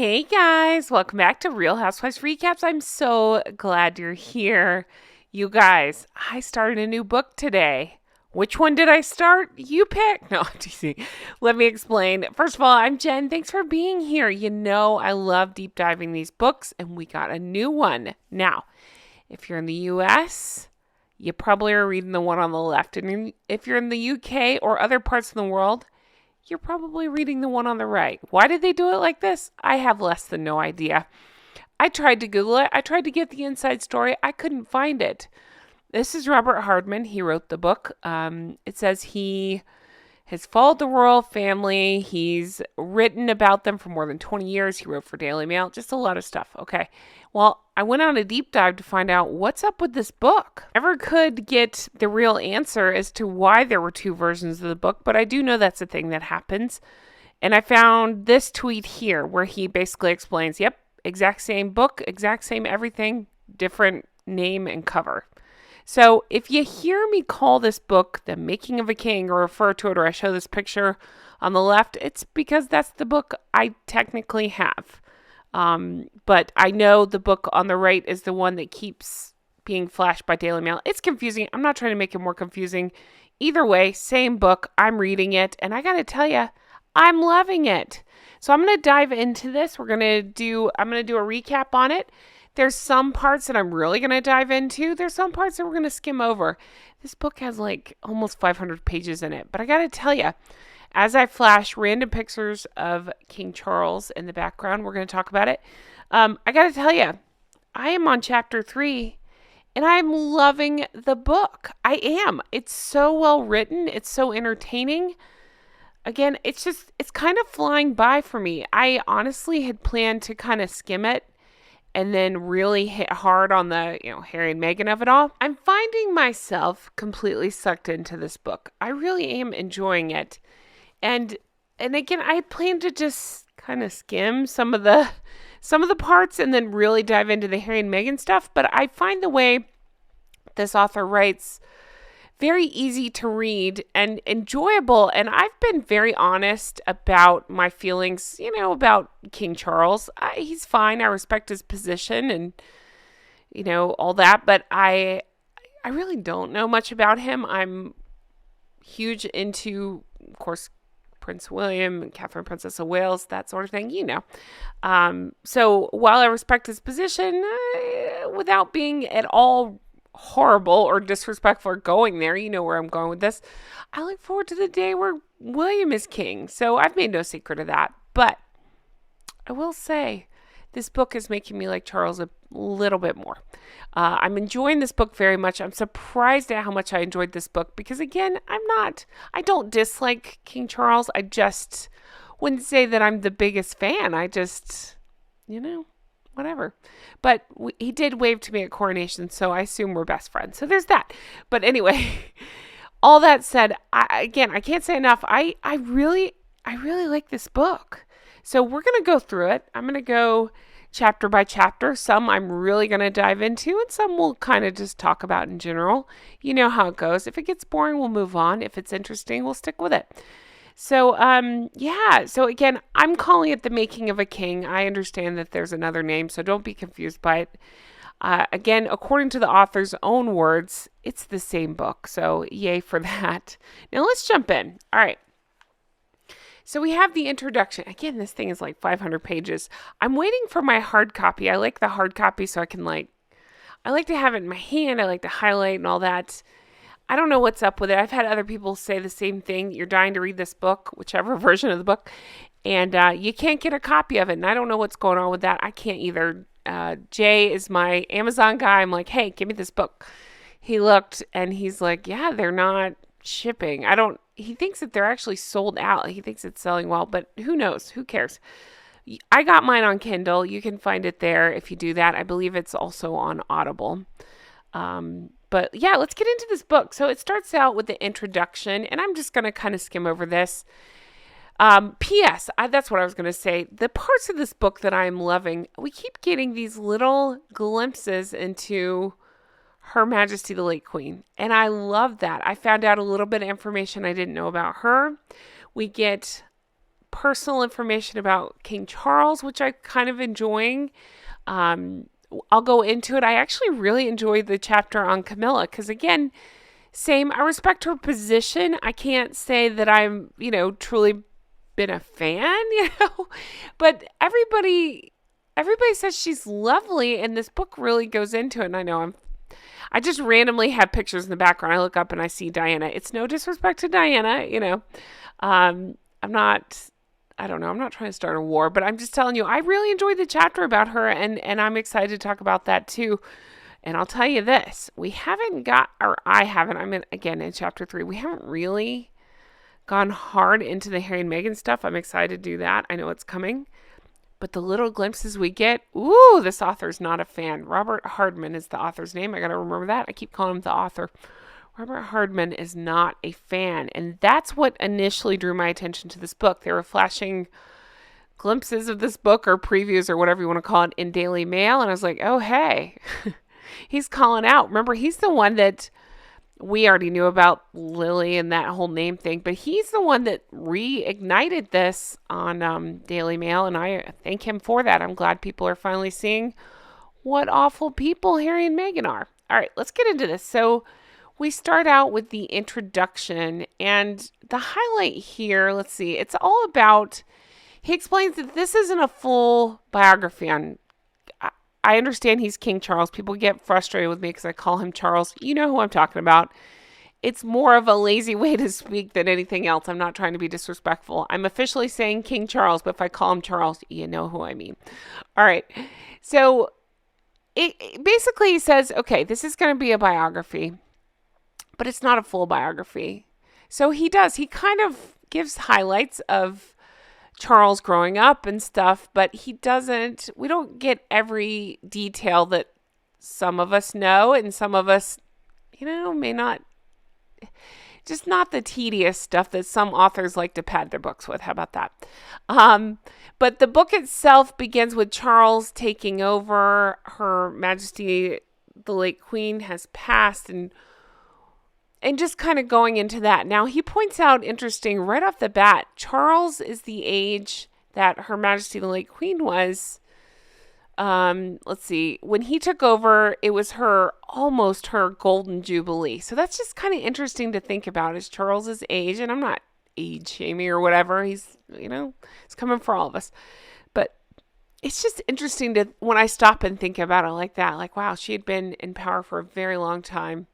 Hey guys, welcome back to Real Housewives Recaps. I'm so glad you're here. You guys, I started a new book today. Which one did I start? You pick. No, teasing. Let me explain. First of all, I'm Jen. Thanks for being here. You know, I love deep diving these books, and we got a new one. Now, if you're in the US, you probably are reading the one on the left. And if you're in the UK or other parts of the world, you're probably reading the one on the right. Why did they do it like this? I have less than no idea. I tried to Google it. I tried to get the inside story. I couldn't find it. This is Robert Hardman. He wrote the book. It says he has followed the royal family. He's written about them for more than 20 years. He wrote for Daily Mail. Just a lot of stuff. Okay. Well, I went on a deep dive to find out what's up with this book. Never could get the real answer as to why there were two versions of the book, but I do know that's a thing that happens. And I found this tweet here where he basically explains, yep, exact same book, exact same everything, different name and cover. So if you hear me call this book The Making of a King or refer to it or I show this picture on the left, it's because that's the book I technically have. But I know the book on the right is the one that keeps being flashed by Daily Mail. It's confusing. I'm not trying to make it more confusing. Either way, same book. I'm reading it. And I got to tell you, I'm loving it. So I'm going to dive into this. I'm going to do a recap on it. There's some parts that I'm really going to dive into. There's some parts that we're going to skim over. This book has like almost 500 pages in it. But I got to tell you, as I flash random pictures of King Charles in the background, we're going to talk about it. I got to tell you, I am on chapter 3 and I'm loving the book. I am. It's so well written. It's so entertaining. Again, it's kind of flying by for me. I honestly had planned to kind of skim it and then really hit hard on the, Harry and Meghan of it all. I'm finding myself completely sucked into this book. I really am enjoying it. And again, I plan to just kind of skim some of the parts and then really dive into the Harry and Meghan stuff. But I find the way this author writes very easy to read and enjoyable. And I've been very honest about my feelings, about King Charles. He's fine. I respect his position and, all that. But I really don't know much about him. I'm huge into, of course, Prince William and Catherine, Princess of Wales, that sort of thing, So while I respect his position, without being at all horrible or disrespectful or going there, you know where I'm going with this, I look forward to the day where William is king. So I've made no secret of that. But I will say, this book is making me like Charles a little bit more. I'm enjoying this book very much. I'm surprised at how much I enjoyed this book because, again, I don't dislike King Charles. I just wouldn't say that I'm the biggest fan. I just, whatever. But he did wave to me at coronation, so I assume we're best friends. So there's that. But anyway, all that said, I can't say enough. I really like this book. So we're going to go through it. I'm going to go chapter by chapter. Some I'm really going to dive into and some we'll kind of just talk about in general. You know how it goes. If it gets boring, we'll move on. If it's interesting, we'll stick with it. So, So again, I'm calling it The Making of a King. I understand that there's another name, so don't be confused by it. Again, according to the author's own words, it's the same book. So yay for that. Now let's jump in. All right. So we have the introduction. Again, this thing is like 500 pages. I'm waiting for my hard copy. I like the hard copy so I can I like to have it in my hand. I like to highlight and all that. I don't know what's up with it. I've had other people say the same thing. You're dying to read this book, whichever version of the book, and you can't get a copy of it. And I don't know what's going on with that. I can't either. Jay is my Amazon guy. I'm like, hey, give me this book. He looked and he's like, yeah, they're not shipping. He thinks that they're actually sold out. He thinks it's selling well, but who knows? Who cares? I got mine on Kindle. You can find it there if you do that. I believe it's also on Audible. But yeah, let's get into this book. So it starts out with the introduction, and I'm just going to kind of skim over this. P.S. That's what I was going to say. The parts of this book that I'm loving, we keep getting these little glimpses into Her Majesty the late Queen. And I love that. I found out a little bit of information I didn't know about her. We get personal information about King Charles, which I kind of enjoying. I'll go into it. I actually really enjoyed the chapter on Camilla because, again, same. I respect her position. I can't say that I'm, truly been a fan, but everybody says she's lovely, and this book really goes into it. And I know I just randomly have pictures in the background. I look up and I see Diana. It's no disrespect to Diana, I'm not. I don't know. I'm not trying to start a war, but I'm just telling you, I really enjoyed the chapter about her, and I'm excited to talk about that too. And I'll tell you this, I haven't, I'm in chapter 3, we haven't really gone hard into the Harry and Meghan stuff. I'm excited to do that. I know it's coming. But the little glimpses we get, this author's not a fan. Robert Hardman is the author's name. I got to remember that. I keep calling him the author. Robert Hardman is not a fan. And that's what initially drew my attention to this book. They were flashing glimpses of this book or previews or whatever you want to call it in Daily Mail. And I was like, oh, hey, he's calling out. Remember, he's the one that we already knew about Lily and that whole name thing, but he's the one that reignited this on Daily Mail. And I thank him for that. I'm glad people are finally seeing what awful people Harry and Meghan are. All right, let's get into this. So we start out with the introduction, and the highlight here, let's see, it's all about, he explains that this isn't a full biography on, I understand he's King Charles. People get frustrated with me because I call him Charles. You know who I'm talking about. It's more of a lazy way to speak than anything else. I'm not trying to be disrespectful. I'm officially saying King Charles, but if I call him Charles, you know who I mean. All right. So it basically says, okay, this is going to be a biography, but it's not a full biography. So he kind of gives highlights of Charles growing up and stuff, but we don't get every detail that some of us know, and some of us, may not, just not the tedious stuff that some authors like to pad their books with. How about that? But the book itself begins with Charles taking over. Her Majesty, the late Queen, has passed, and just kind of going into that. Now, he points out, interesting, right off the bat, Charles is the age that Her Majesty the late Queen was. Let's see. When he took over, it was almost her golden jubilee. So that's just kind of interesting to think about, is Charles's age. And I'm not age shaming or whatever. He's, it's coming for all of us. But it's just interesting when I stop and think about it like that. Like, wow, she had been in power for a very long time.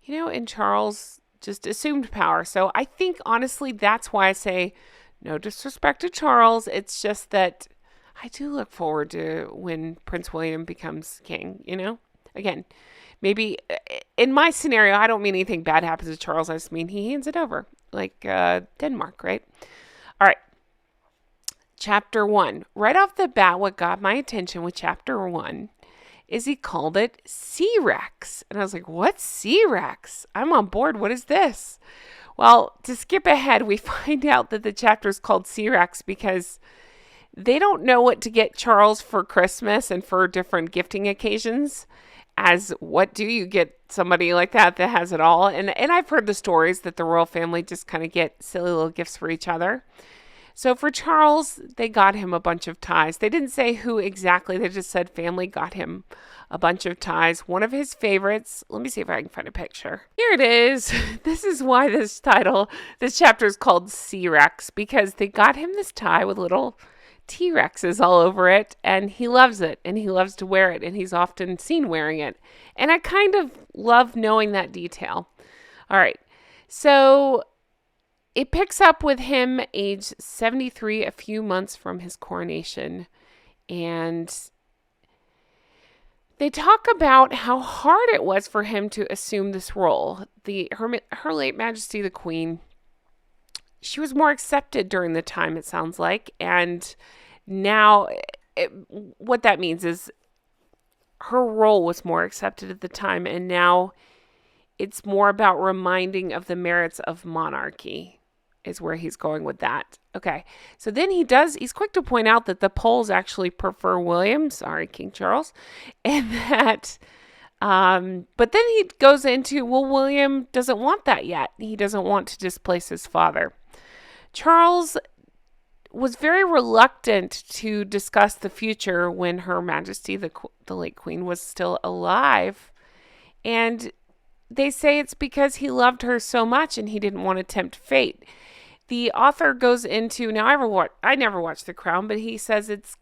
And Charles just assumed power. So I think, honestly, that's why I say no disrespect to Charles. It's just that I do look forward to when Prince William becomes king, Again, maybe in my scenario, I don't mean anything bad happens to Charles. I just mean he hands it over, like Denmark, right? All right. Chapter 1. Right off the bat, what got my attention with chapter 1 is he called it Sea Rex. And I was like, what's Sea Rex? I'm on board. What is this? Well, to skip ahead, we find out that the chapter is called Sea Rex because they don't know what to get Charles for Christmas and for different gifting occasions. As what do you get somebody like that has it all? And I've heard the stories that the royal family just kind of get silly little gifts for each other. So for Charles, they got him a bunch of ties. They didn't say who exactly. They just said family got him a bunch of ties. One of his favorites. Let me see if I can find a picture. Here it is. This is why this chapter is called Sea Rex, because they got him this tie with little T-Rexes all over it, and he loves it, and he loves to wear it, and he's often seen wearing it. And I kind of love knowing that detail. All right. So it picks up with him age 73, a few months from his coronation. And they talk about how hard it was for him to assume this role. Her late Majesty, the Queen, she was more accepted during the time, it sounds like. And now what that means is her role was more accepted at the time. And now it's more about reminding of the merits of monarchy is where he's going with that. Okay. So then he's quick to point out that the Poles actually prefer William, King Charles, and that, but then he goes into, William doesn't want that yet. He doesn't want to displace his father. Charles was very reluctant to discuss the future when Her Majesty, the late Queen, was still alive. And they say it's because he loved her so much and he didn't want to tempt fate. The author goes into, now I never watched The Crown, but he says it's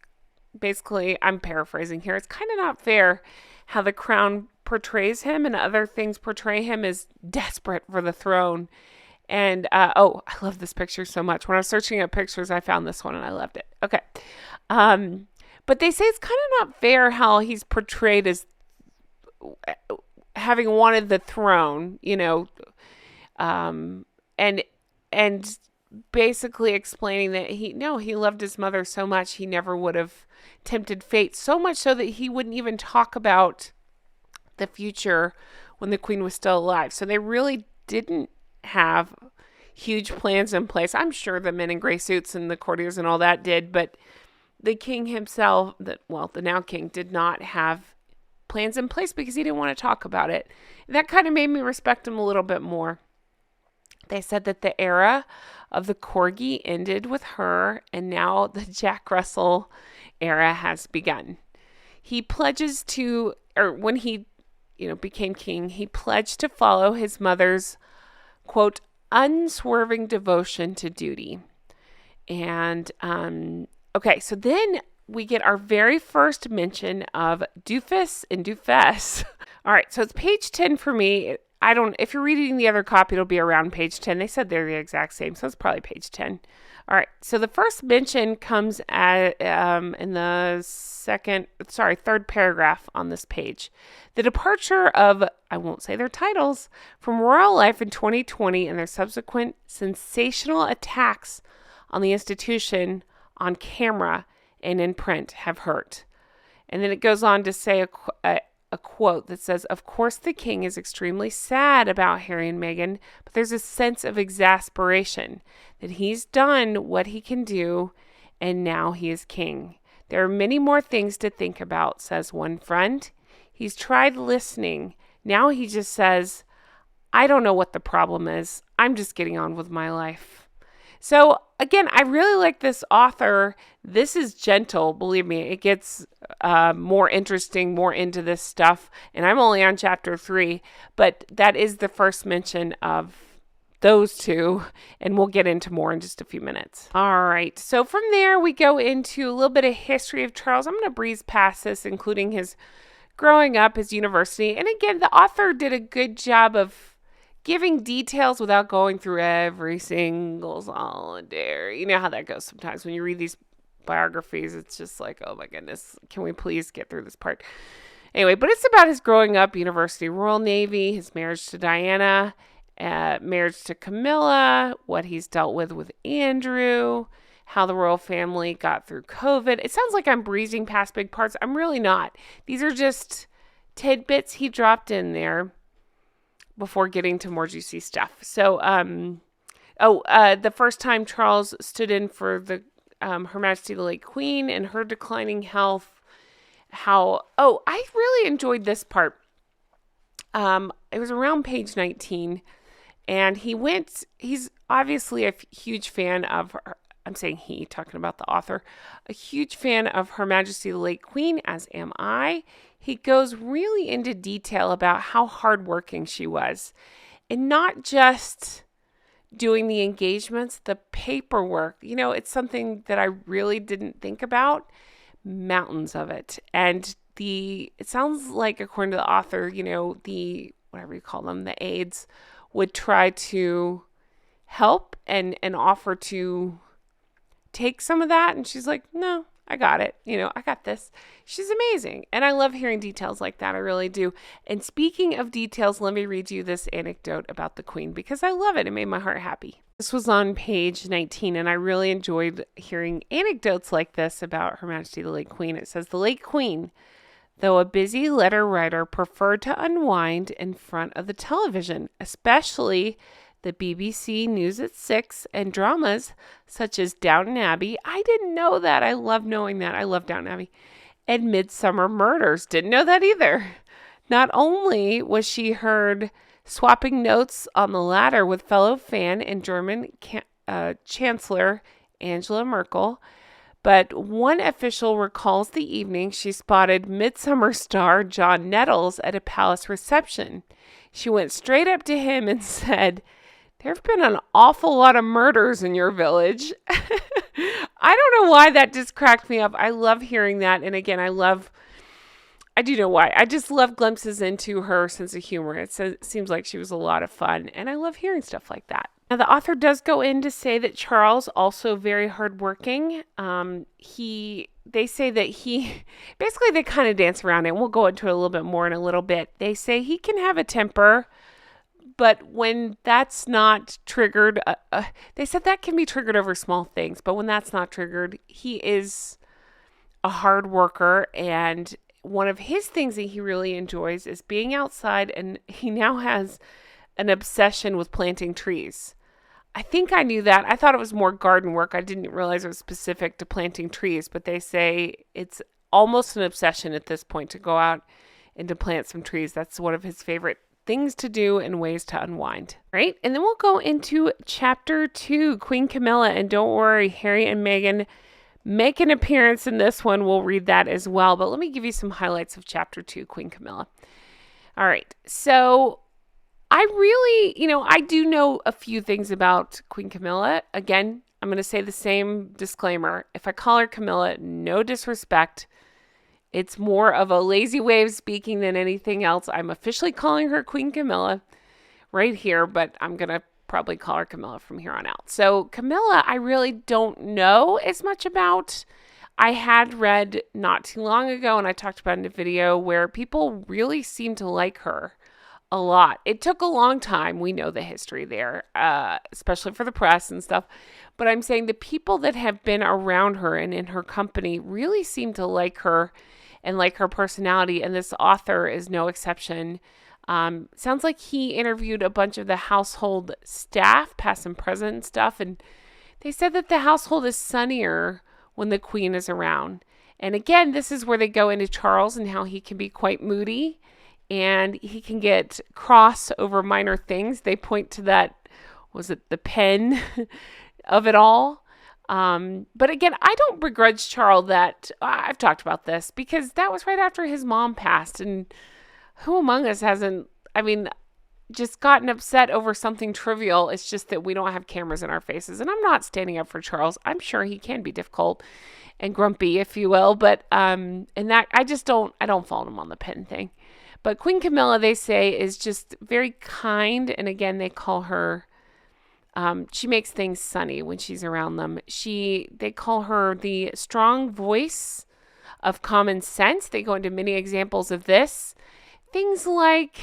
basically, I'm paraphrasing here, it's kind of not fair how The Crown portrays him and other things portray him as desperate for the throne. And, I love this picture so much. When I was searching up pictures, I found this one and I loved it. Okay. But they say it's kind of not fair how he's portrayed as having wanted the throne, and basically explaining that he loved his mother so much he never would have tempted fate, so much so that he wouldn't even talk about the future when the Queen was still alive. So they really didn't have huge plans in place. I'm sure the men in gray suits and the courtiers and all that did, but the king himself, the now king, did not have plans in place because he didn't want to talk about it. That kind of made me respect him a little bit more. They said that the era of the corgi ended with her, and now the Jack Russell era has begun. He pledges to, or when he, became king, he pledged to follow his mother's, quote, unswerving devotion to duty. And, okay, so then we get our very first mention of doofus and doofess. All right, so it's page 10 for me. If you're reading the other copy, it'll be around page 10. They said they're the exact same, so it's probably page 10. All right, so the first mention comes at in the third paragraph on this page. The departure of, I won't say their titles, from royal life in 2020 and their subsequent sensational attacks on the institution on camera and in print have hurt. And then it goes on to say a quote that says, of course the king is extremely sad about Harry and Meghan, but there's a sense of exasperation that he's done what he can do and now he is king. There are many more things to think about, says one friend. He's tried listening. Now he just says, I don't know what the problem is. I'm just getting on with my life. So again, I really like this author. This is gentle, believe me. It gets more interesting, more into this stuff. And I'm only on chapter 3, but that is the first mention of those two, and we'll get into more in just a few minutes. All right, so from there we go into a little bit of history of Charles. I'm going to breeze past this, including his growing up, his university. And again, the author did a good job of giving details without going through every single solitary. You know how that goes sometimes when you read these biographies. It's just like, oh my goodness, can we please get through this part? Anyway, but it's about his growing up, University, Royal Navy, his marriage to Diana, marriage to Camilla, what he's dealt with Andrew, how the royal family got through COVID. It sounds like I'm breezing past big parts. I'm really not. These are just tidbits he dropped in there before getting to more juicy stuff. So, the first time Charles stood in for the Her Majesty the late Queen and her declining health. I really enjoyed this part. It was around page 19, and he's obviously a huge fan of her. I'm saying he, talking about the author, a huge fan of Her Majesty the late Queen, as am I. He goes really into detail about how hardworking she was, and not just doing the engagements, the paperwork. It's something that I really didn't think about. Mountains of it. And it sounds like, according to the author, the, whatever you call them, the aides would try to help and offer to take some of that. And she's like, no, I got it. I got this. She's amazing. And I love hearing details like that. I really do. And speaking of details, let me read you this anecdote about the Queen because I love it. It made my heart happy. This was on page 19, and I really enjoyed hearing anecdotes like this about Her Majesty the late Queen. It says, the late Queen, though a busy letter writer, preferred to unwind in front of the television, especially the BBC News at 6 and dramas such as Downton Abbey. I didn't know that. I love knowing that. I love Downton Abbey. And Midsummer Murders. Didn't know that either. Not only was she heard swapping notes on the latter with fellow fan and German Chancellor Angela Merkel. But one official recalls the evening she spotted Midsummer star John Nettles at a palace reception. She went straight up to him and said, "There have been an awful lot of murders in your village." I don't know why that just cracked me up. I love hearing that. And again, I do know why. I just love glimpses into her sense of humor. It seems like she was a lot of fun. And I love hearing stuff like that. Now, the author does go in to say that Charles also very hardworking. They say that basically they kind of dance around it. And we'll go into it a little bit more in a little bit. They say he can have a temper, but when that's not triggered, they said that can be triggered over small things. But when that's not triggered, he is a hard worker. And one of his things that he really enjoys is being outside. And he now has an obsession with planting trees. I think I knew that. I thought it was more garden work. I didn't realize it was specific to planting trees, but they say it's almost an obsession at this point to go out and to plant some trees. That's one of his favorite things to do and ways to unwind. Right? And then we'll go into chapter 2, Queen Camilla. And don't worry, Harry and Meghan make an appearance in this one. We'll read that as well. But let me give you some highlights of chapter 2, Queen Camilla. All right. So I really, I do know a few things about Queen Camilla. Again, I'm going to say the same disclaimer. If I call her Camilla, no disrespect. It's more of a lazy way of speaking than anything else. I'm officially calling her Queen Camilla right here, but I'm going to probably call her Camilla from here on out. So Camilla, I really don't know as much about. I had read not too long ago, and I talked about in a video, where people really seem to like her a lot. It took a long time. We know the history there, especially for the press and stuff. But I'm saying the people that have been around her and in her company really seem to like her and like her personality. And this author is no exception. Sounds like he interviewed a bunch of the household staff, past and present and stuff. And they said that the household is sunnier when the queen is around. And again, this is where they go into Charles and how he can be quite moody. And he can get cross over minor things. They point to that, was it the pen of it all? But again, I don't begrudge Charles that. I've talked about this because that was right after his mom passed. And who among us hasn't, just gotten upset over something trivial? It's just that we don't have cameras in our faces. And I'm not standing up for Charles. I'm sure he can be difficult and grumpy, if you will. But, and that, I don't fault him on the pen thing. But Queen Camilla, they say, is just very kind. And again, they call her, she makes things sunny when she's around them. They call her the strong voice of common sense. They go into many examples of this. Things like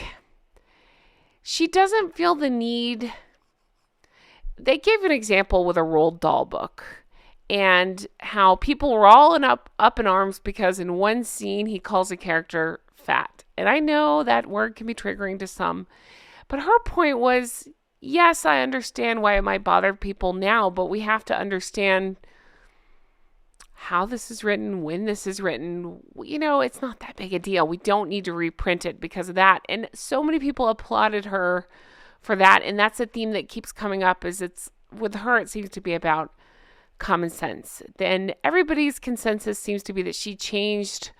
she doesn't feel the need. They gave an example with a Roald Dahl book and how people were all up in arms because in one scene he calls a character fat. And I know that word can be triggering to some, but her point was, yes, I understand why it might bother people now, but we have to understand how this is written, when this is written. It's not that big a deal. We don't need to reprint it because of that. And so many people applauded her for that. And that's a theme that keeps coming up, is with her, it seems to be about common sense. Then everybody's consensus seems to be that she changed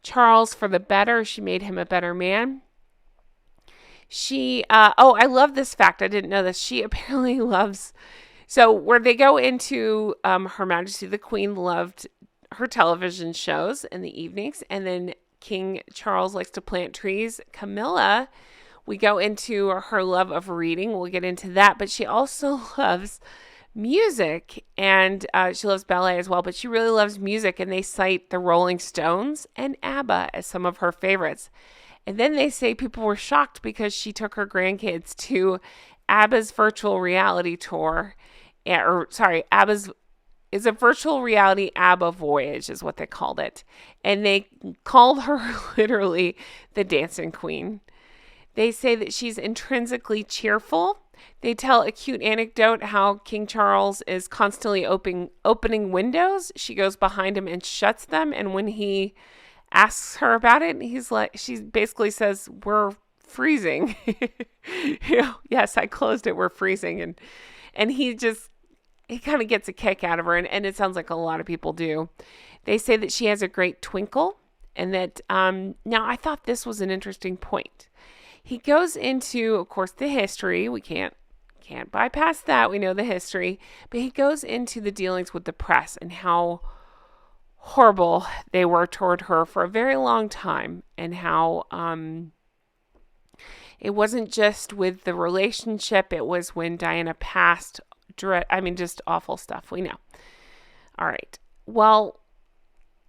Charles for the better. She made him a better man. I love this fact. I didn't know this. She apparently loves, so where they go into, Her Majesty the Queen loved her television shows in the evenings. And then King Charles likes to plant trees. Camilla, we go into her love of reading. We'll get into that. But she also loves music, and she loves ballet as well, but she really loves music, and they cite the Rolling Stones and ABBA as some of her favorites. And then they say people were shocked because she took her grandkids to ABBA's virtual reality tour, ABBA's is a virtual reality ABBA voyage is what they called it. And they called her literally the dancing queen. They say that she's intrinsically cheerful. They tell a cute anecdote how King Charles is constantly opening windows. She goes behind him and shuts them. And when he asks her about it, she basically says, "We're freezing." Yes, I closed it. We're freezing. And he he kind of gets a kick out of her, and it sounds like a lot of people do. They say that she has a great twinkle, and that now I thought this was an interesting point. He goes into, of course, the history. We can't bypass that. We know the history, but he goes into the dealings with the press and how horrible they were toward her for a very long time, and how it wasn't just with the relationship, it was when Diana passed. Just awful stuff. We know. All right. Well,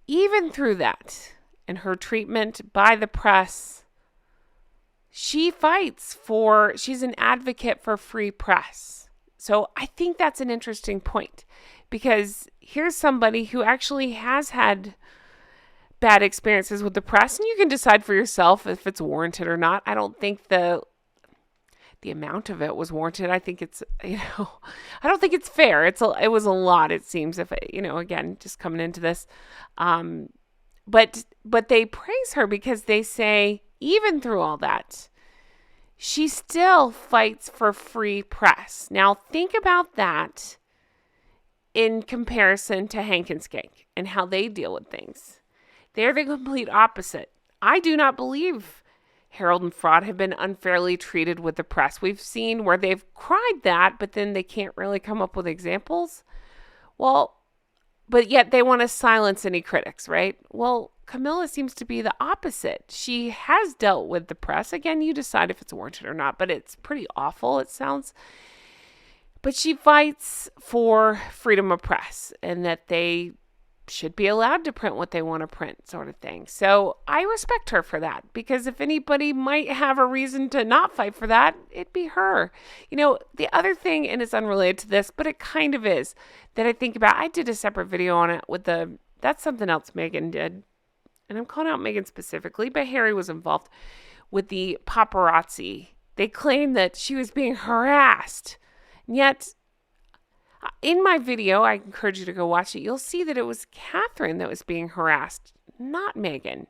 even through that and her treatment by the press, she fights she's an advocate for free press. So I think that's an interesting point, because here's somebody who actually has had bad experiences with the press, and you can decide for yourself if it's warranted or not. I don't think the amount of it was warranted. I think it's, I don't think it's fair. It was a lot, it seems, if, again, just coming into this. But they praise her because they say, even through all that, she still fights for free press. Now, think about that in comparison to Hank and Skank and how they deal with things. They're the complete opposite. I do not believe Harold and Fraud have been unfairly treated with the press. We've seen where they've cried that, but then they can't really come up with examples. Well, but yet they want to silence any critics, right? Well, Camilla seems to be the opposite. She has dealt with the press. Again, you decide if it's warranted or not, but it's pretty awful, it sounds. But she fights for freedom of press and that they should be allowed to print what they want to print, sort of thing. So I respect her for that, because if anybody might have a reason to not fight for that, it'd be her. The other thing, and it's unrelated to this, but it kind of is, that I think about, I did a separate video on it that's something else Meghan did. And I'm calling out Meghan specifically, but Harry was involved with the paparazzi. They claimed that she was being harassed. And yet, in my video, I encourage you to go watch it, you'll see that it was Catherine that was being harassed, not Meghan.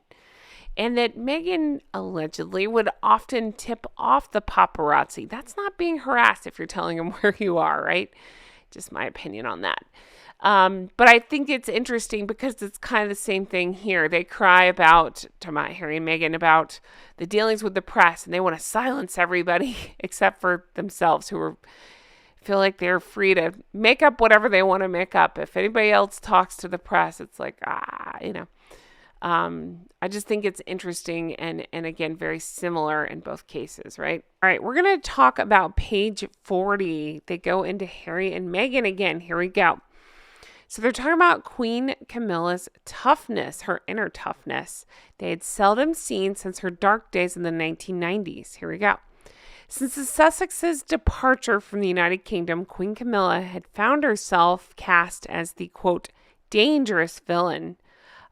And that Meghan allegedly would often tip off the paparazzi. That's not being harassed if you're telling them where you are, right? Just my opinion on that. But I think it's interesting because it's kind of the same thing here. They cry about Harry and Meghan, about the dealings with the press, and they want to silence everybody except for themselves, who feel like they're free to make up whatever they want to make up. If anybody else talks to the press, it's like, I just think it's interesting and again, very similar in both cases, right? All right, we're going to talk about page 40. They go into Harry and Meghan again. Here we go. So they're talking about Queen Camilla's toughness, her inner toughness. They had seldom seen since her dark days in the 1990s. Here we go. Since the Sussexes' departure from the United Kingdom, Queen Camilla had found herself cast as the, quote, dangerous villain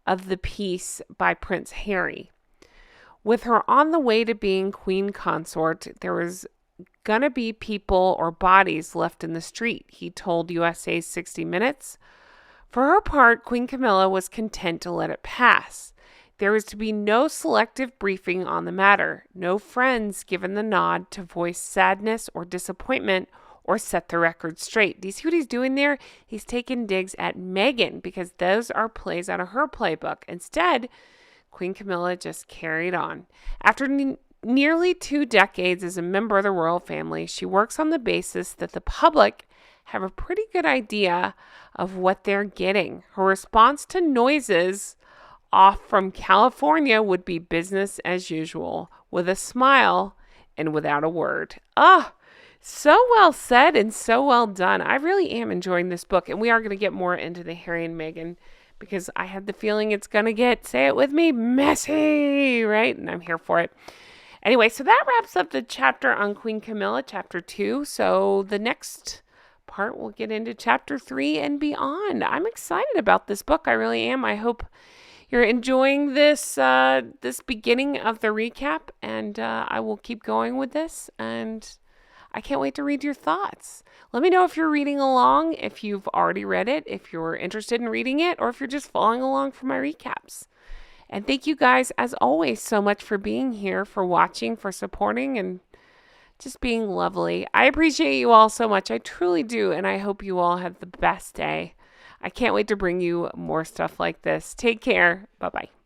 of the piece by Prince Harry. With her on the way to being queen consort, there was gonna be people or bodies left in the street, he told USA's 60 Minutes. For her part, Queen Camilla was content to let it pass. There was to be no selective briefing on the matter, no friends given the nod to voice sadness or disappointment or set the record straight. Do you see what he's doing there? He's taking digs at Meghan because those are plays out of her playbook. Instead, Queen Camilla just carried on. After nearly 2 decades as a member of the royal family, she works on the basis that the public have a pretty good idea of what they're getting. Her response to noises off from California would be business as usual, with a smile and without a word. So well said and so well done. I really am enjoying this book, and we are going to get more into the Harry and Meghan because I have the feeling it's going to get, say it with me, messy, right? And I'm here for it. Anyway, so that wraps up the chapter on Queen Camilla, chapter 2. So the next part, we'll get into chapter 3 and beyond. I'm excited about this book. I really am. I hope you're enjoying this this beginning of the recap, and I will keep going with this, and I can't wait to read your thoughts. Let me know if you're reading along, if you've already read it, if you're interested in reading it, or if you're just following along for my recaps. And thank you guys, as always, so much for being here, for watching, for supporting, and just being lovely. I appreciate you all so much. I truly do. And I hope you all have the best day. I can't wait to bring you more stuff like this. Take care. Bye-bye.